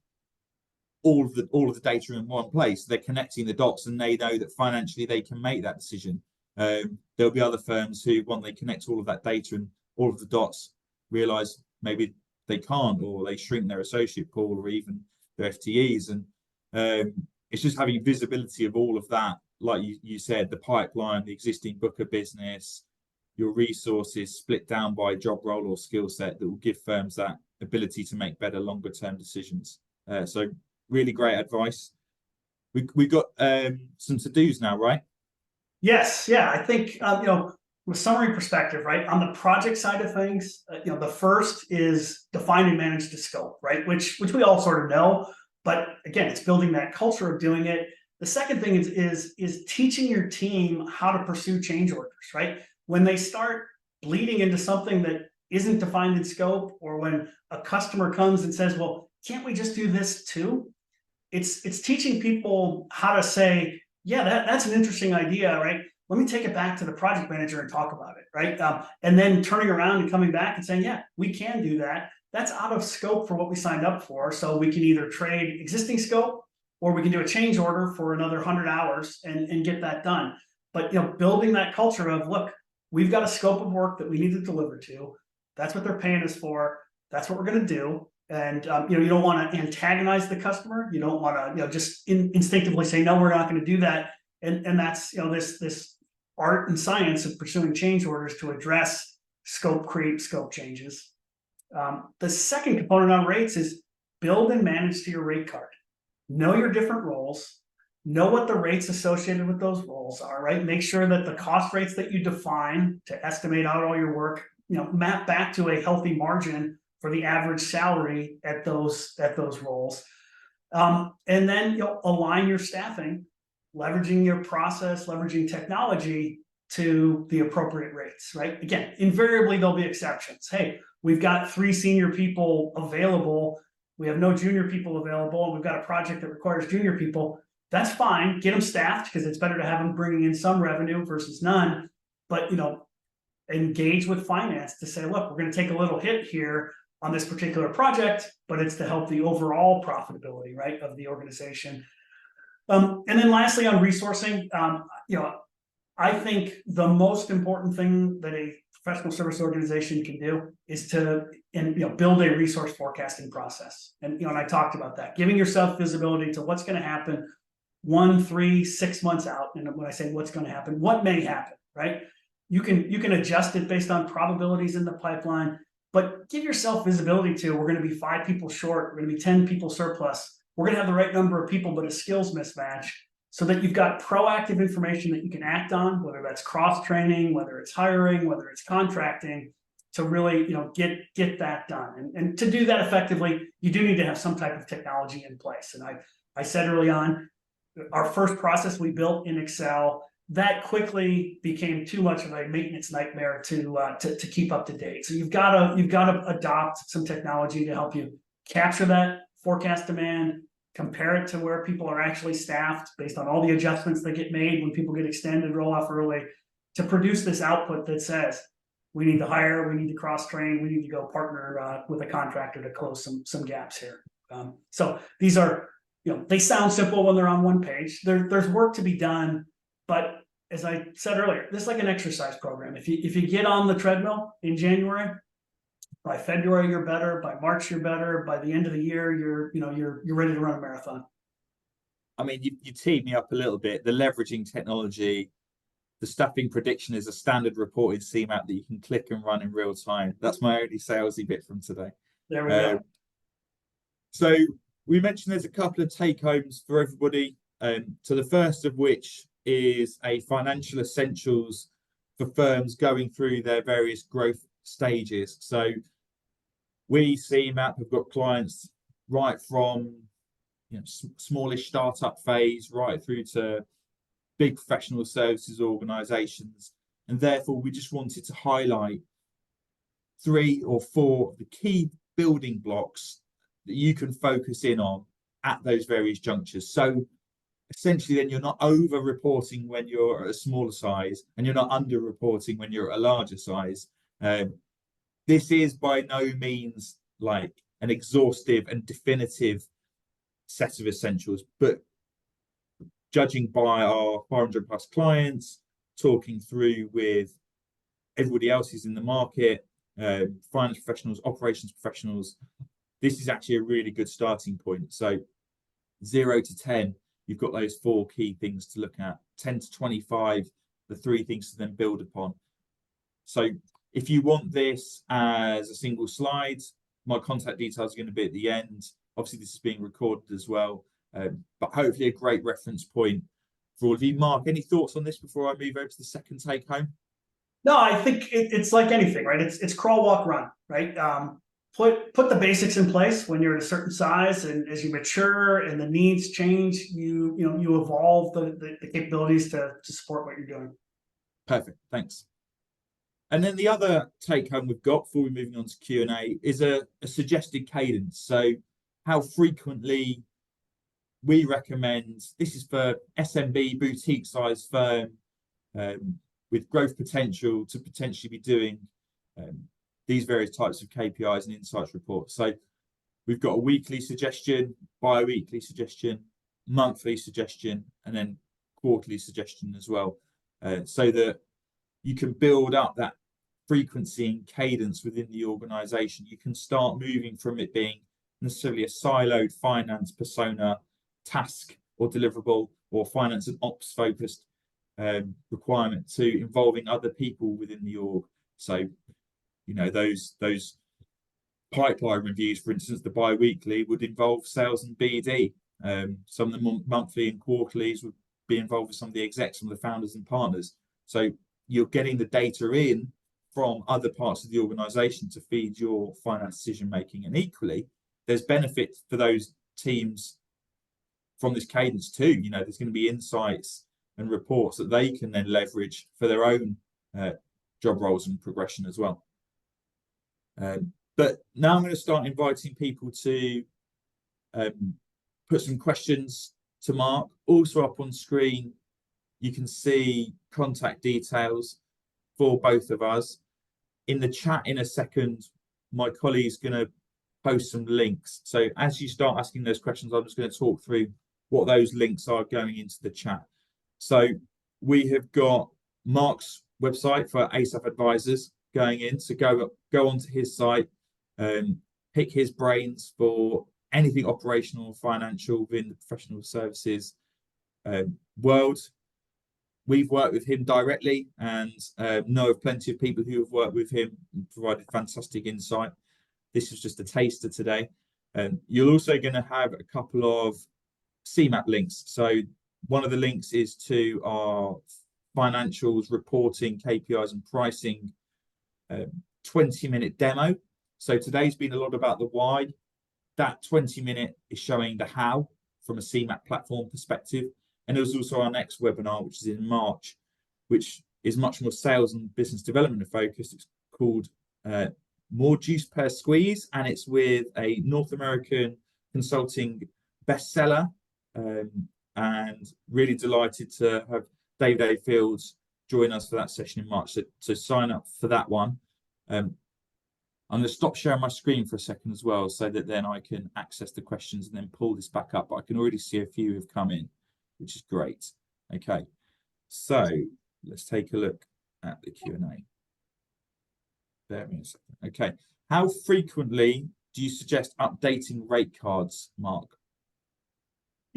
all of the data in one place. They're connecting the dots, and they know that financially they can make that decision. There'll be other firms who, when they connect all of that data and all of the dots, realize maybe they can't, or they shrink their associate pool or even their FTEs. And it's just having visibility of all of that, like you said, the pipeline, the existing book of business, your resources split down by job role or skill set, that will give firms that ability to make better longer term decisions. So really great advice. We've got some to-dos now, right? Yes, yeah, I think from a summary perspective, right, on the project side of things, the first is define and manage the scope, right, which we all sort of know, but again, it's building that culture of doing it. The second thing is teaching your team how to pursue change orders, right? When they start bleeding into something that isn't defined in scope, or when a customer comes and says, well, can't we just do this too? It's teaching people how to say, yeah, that's an interesting idea, right? Let me take it back to the project manager and talk about it, right? And then turning around and coming back and saying, yeah, we can do that. That's out of scope for what we signed up for. So we can either trade existing scope, or we can do a change order for another 100 hours and get that done. But building that culture of, look, we've got a scope of work that we need to deliver to. That's what they're paying us for. That's what we're going to do. And you don't want to antagonize the customer. You don't want to just instinctively say, no, we're not going to do that. And that's this art and science of pursuing change orders to address scope creep, scope changes. The second component on rates is build and manage to your rate card. Know your different roles. Know what the rates associated with those roles are, right? Make sure that the cost rates that you define to estimate out all your work, map back to a healthy margin for the average salary at those roles. And then align your staffing, leveraging your process, leveraging technology to the appropriate rates, right? Again, invariably there'll be exceptions. Hey, we've got 3 senior people available. We have no junior people available, and we've got a project that requires junior people. That's fine. Get them staffed, because it's better to have them bringing in some revenue versus none. But engage with finance to say, look, we're going to take a little hit here on this particular project, but it's to help the overall profitability, right, of the organization. And then lastly, on resourcing, I think the most important thing that a professional service organization can do is to build a resource forecasting process. And I talked about that, giving yourself visibility to what's going to happen 1, 3, 6 months out. And when I say what's going to happen, what may happen, right? You can adjust it based on probabilities in the pipeline, but give yourself visibility to, we're going to be 5 people short, we're going to be 10 people surplus. We're going to have the right number of people, but a skills mismatch, so that you've got proactive information that you can act on, whether that's cross-training, whether it's hiring, whether it's contracting, to really, get that done. And to do that effectively, you do need to have some type of technology in place. And I said early on, our first process we built in Excel, that quickly became too much of a maintenance nightmare to keep up to date. So you've got to adopt some technology to help you capture that forecast demand, compare it to where people are actually staffed based on all the adjustments that get made when people get extended, roll off early, to produce this output that says, we need to hire, we need to cross-train, we need to go partner with a contractor to close some gaps here. So these are, they sound simple when they're on one page. There's work to be done, but as I said earlier, this is like an exercise program. If you get on the treadmill in January, by February you're better, by March you're better, by the end of the year you're ready to run a marathon. I mean, you teed me up a little bit. The leveraging technology, the staffing prediction is a standard report in CMap that you can click and run in real time. That's my only salesy bit from today. There we go. So we mentioned there's a couple of take homes for everybody. So the first of which is a financial essentials for firms going through their various growth stages. So we CMap have got clients right from smallish startup phase right through to big professional services organizations, and therefore we just wanted to highlight 3 or 4 of the key building blocks that you can focus in on at those various junctures. So essentially then you're not over reporting when you're at a smaller size, and you're not under reporting when you're at a larger size. This is by no means like an exhaustive and definitive set of essentials, but judging by our 500 plus clients, talking through with everybody else who's in the market, finance professionals, operations professionals, this is actually a really good starting point. So 0 to 10, you've got those 4 key things to look at. 10 to 25, the 3 things to then build upon. So if you want this as a single slide, my contact details are going to be at the end. Obviously, this is being recorded as well, but hopefully a great reference point for all of you. Mark, any thoughts on this before I move over to the second take home? No, I think it's like anything, right? It's crawl, walk, run, right? Put the basics in place when you're at a certain size, and as you mature and the needs change, you evolve the capabilities to support what you're doing. Perfect, thanks. And then the other take home we've got before we're moving on to Q&A is a suggested cadence. So how frequently we recommend, this is for SMB boutique size firm with growth potential to potentially be doing these various types of KPIs and insights reports. So we've got a weekly suggestion, bi-weekly suggestion, monthly suggestion, and then quarterly suggestion as well, so that you can build up that frequency and cadence within the organization. You can start moving from it being necessarily a siloed finance persona, task or deliverable, or finance and ops focused requirement, to involving other people within the org. So those pipeline reviews, for instance, the bi-weekly would involve sales and BD. Some of the monthly and quarterlies would be involved with some of the execs, some of the founders and partners. So you're getting the data in from other parts of the organization to feed your finance decision making. And equally, there's benefit for those teams from this cadence too. There's going to be insights and reports that they can then leverage for their own job roles and progression as well. But now I'm going to start inviting people to put some questions to Mark. Also up on screen, you can see contact details for both of us. In the chat in a second, my colleague's going to post some links. So as you start asking those questions, I'm just going to talk through what those links are going into the chat. So we have got Mark's website for Asaph Advisors going in. So go onto his site, pick his brains for anything operational or financial within the professional services world. we've worked with him directly and know of plenty of people who have worked with him and provided fantastic insight. This is just a taster today. You're also going to have a couple of CMap links. So one of the links is to our financials, reporting, KPIs and pricing 20-minute demo. So today's been a lot about the why. That 20-minute is showing the how from a CMap platform perspective. And there's also our next webinar, which is in March, which is much more sales and business development focused. It's called More Juice Per Squeeze, and it's with a North American consulting bestseller. And really delighted to have David A. Fields join us for that session in March. So sign up for that one. I'm going to stop sharing my screen for a second as well, so that then I can access the questions and then pull this back up. But I can already see a few have come in, which is great. Okay, so let's take a look at the Q&A. Bear with me a second. Okay, how frequently do you suggest updating rate cards, Mark?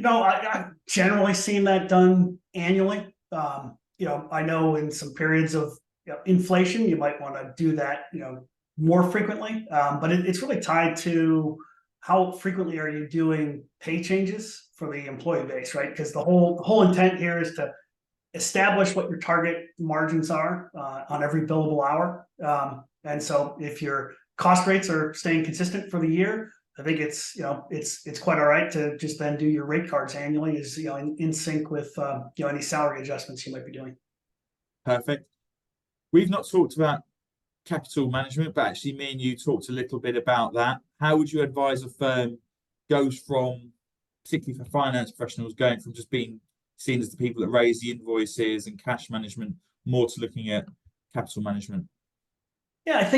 I've generally seen that done annually. I know in some periods of inflation, you might want to do that, more frequently. But it's really tied to how frequently are you doing pay changes for the employee base, right? Because the whole intent here is to establish what your target margins are on every billable hour. And so if your cost rates are staying consistent for the year, I think it's quite all right to just then do your rate cards annually, is in sync with any salary adjustments you might be doing. Perfect. We've not talked about capital management, but actually me and you talked a little bit about that. How would you advise a firm goes from, particularly for finance professionals, going from just being seen as the people that raise the invoices and cash management, more to looking at capital management? Yeah,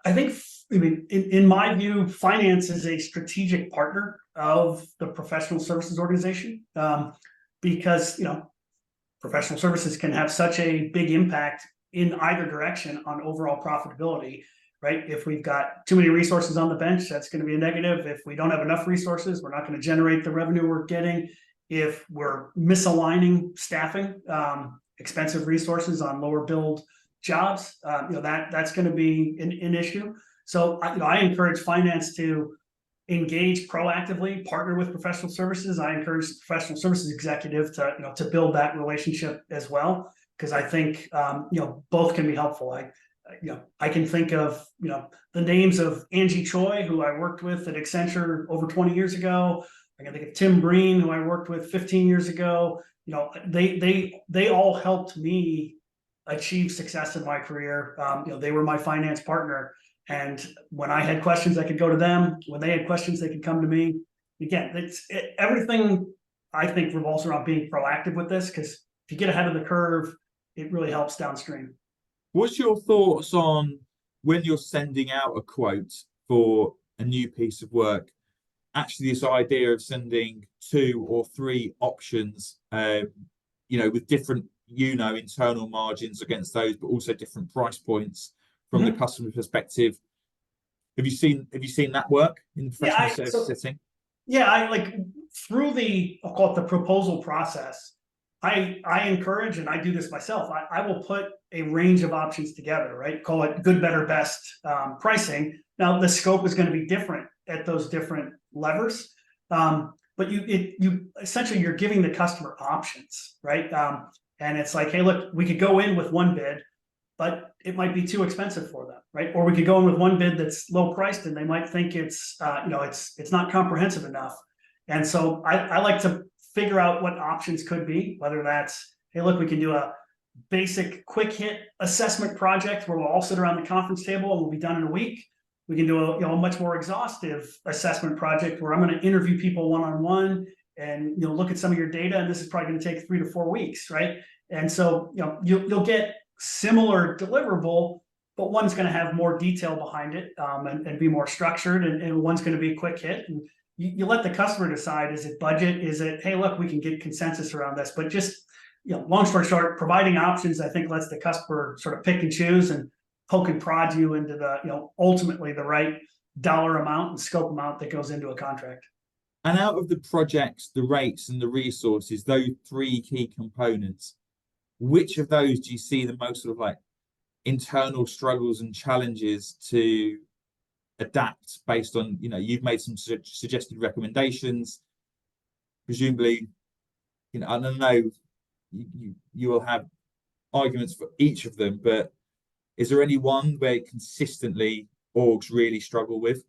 I mean, in my view, finance is a strategic partner of the professional services organization, because professional services can have such a big impact in either direction on overall profitability, right? If we've got too many resources on the bench, that's going to be a negative. If we don't have enough resources, we're not going to generate the revenue we're getting. If we're misaligning staffing, expensive resources on lower billed jobs, that's going to be an issue. So I encourage finance to engage proactively, partner with professional services. I encourage the professional services executive to build that relationship as well, because I think both can be helpful. I can think of the names of Angie Choi, who I worked with at Accenture over 20 years ago. I can think of Tim Breen, who I worked with 15 years ago. They all helped me achieve success in my career. They were my finance partner. And when I had questions, I could go to them. When they had questions, they could come to me. Again, everything I think revolves around being proactive with this, because if you get ahead of the curve, it really helps downstream. What's your thoughts on when you're sending out a quote for a new piece of work? Actually, this idea of sending 2 or 3 options, with different, internal margins against those, but also different price points from the customer perspective. Have you seen that work in the professional service setting? Yeah, I through I'll call it the proposal process. I encourage, and I do this myself, I will put a range of options together, right? Call it good, better, best pricing. Now the scope is going to be different at those different levers, but you essentially you're giving the customer options, right? And it's like, hey, look, we could go in with one bid, but it might be too expensive for them, right? Or we could go in with one bid that's low priced, and they might think it's not comprehensive enough. And so I like to figure out what options could be, whether that's, hey, look, we can do a basic quick hit assessment project where we'll all sit around the conference table and we'll be done in a week. We can do a much more exhaustive assessment project where I'm going to interview people one-on-one and look at some of your data, and this is probably going to take 3 to 4 weeks, right? And so you'll get similar deliverable, but one's going to have more detail behind it, and be more structured, and one's going to be a quick hit. And you let the customer decide, is it budget? Is it, hey, look, we can get consensus around this? But just, long story short, providing options, I think, lets the customer sort of pick and choose and poke and prod you into the, ultimately the right dollar amount and scope amount that goes into a contract. And out of the projects, the rates and the resources, those 3 key components, which of those do you see the most sort of like internal struggles and challenges to adapt based on, you've made some suggested recommendations, presumably, I don't know, you will have arguments for each of them, but is there any one where consistently orgs really struggle with?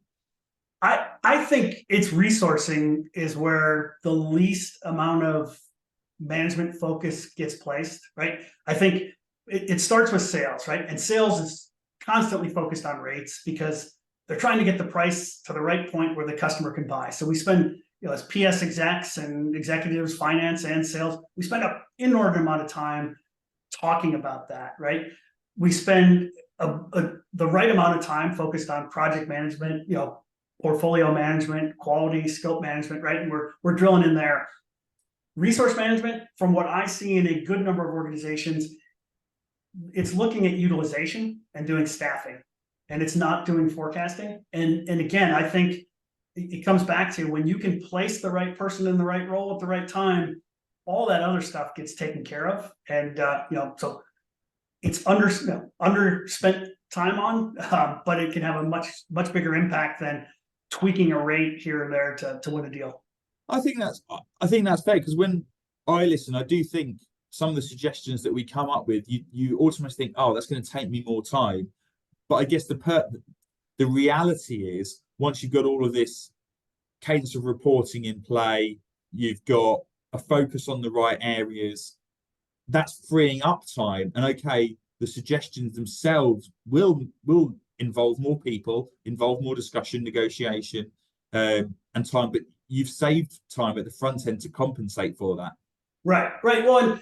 I think it's resourcing is where the least amount of management focus gets placed, right? I think it starts with sales, right? And sales is constantly focused on rates because they're trying to get the price to the right point where the customer can buy. So we spend, as PS execs and executives, finance and sales, we spend an inordinate amount of time talking about that, right? We spend the right amount of time focused on project management, portfolio management, quality, scope management, right? And we're drilling in there. Resource management, from what I see in a good number of organizations, it's looking at utilization and doing staffing, and it's not doing forecasting. And again, I think it comes back to when you can place the right person in the right role at the right time, all that other stuff gets taken care of. And so it's underspent time on, but it can have a much bigger impact than tweaking a rate here and there to win a deal. I think that's fair, because when I listen, I do think some of the suggestions that we come up with, you automatically think, oh, that's going to take me more time. But I guess the reality is, once you've got all of this cadence of reporting in play, you've got a focus on the right areas, that's freeing up time. And okay, the suggestions themselves will involve more people, involve more discussion, negotiation, and time, but you've saved time at the front end to compensate for that. Right. Well, and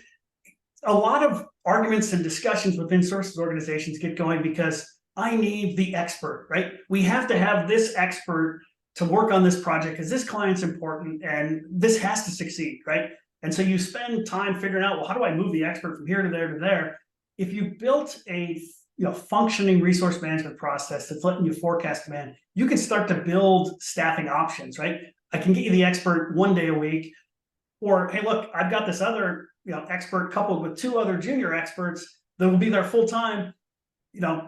a lot of arguments and discussions within services organizations get going because I need the expert, right? We have to have this expert to work on this project because this client's important and this has to succeed, right? And so you spend time figuring out, well, how do I move the expert from here to there to there? If you built a functioning resource management process that's letting you forecast demand, you can start to build staffing options, right? I can get you the expert 1 day a week, or hey, look, I've got this other expert coupled with 2 other junior experts that will be there full time,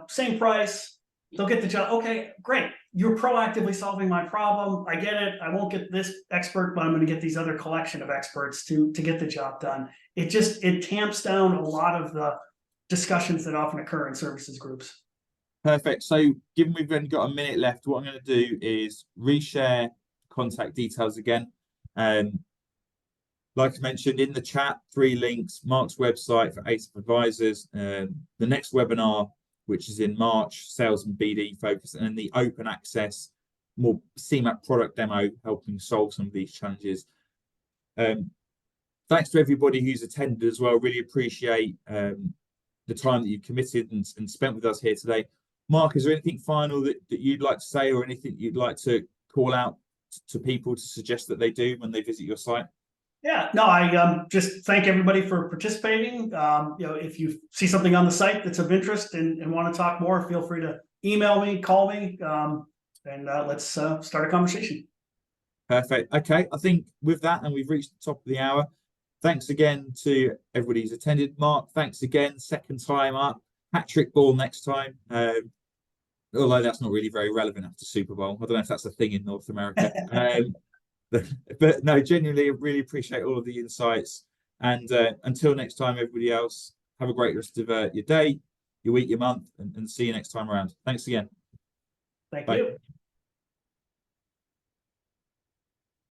same price, they'll get the job. Okay, great. You're proactively solving my problem. I get it. I won't get this expert, but I'm going to get these other collection of experts to get the job done. It tamps down a lot of the discussions that often occur in services groups. Perfect. So given we've only got a minute left, what I'm going to do is reshare contact details again. Like I mentioned in the chat, 3 links: Mark's website for Asaph Advisors, the next webinar, which is in March, sales and BD focus, and then the open access, more CMap product demo, helping solve some of these challenges. Thanks to everybody who's attended as well. Really appreciate the time that you've committed and spent with us here today. Mark, is there anything final that you'd like to say, or anything you'd like to call out to people to suggest that they do when they visit your site? Yeah, no, I just thank everybody for participating. If you see something on the site that's of interest and want to talk more, feel free to email me, call me, and let's start a conversation. Perfect. Okay, I think with that, and we've reached the top of the hour. Thanks again to everybody who's attended. Mark, thanks again. Second time up. Hat-trick ball next time. Although that's not really very relevant after Super Bowl. I don't know if that's a thing in North America. But no, genuinely, really appreciate all of the insights. And until next time, everybody else, have a great rest of your day, your week, your month, and see you next time around. Thanks again. Thank you.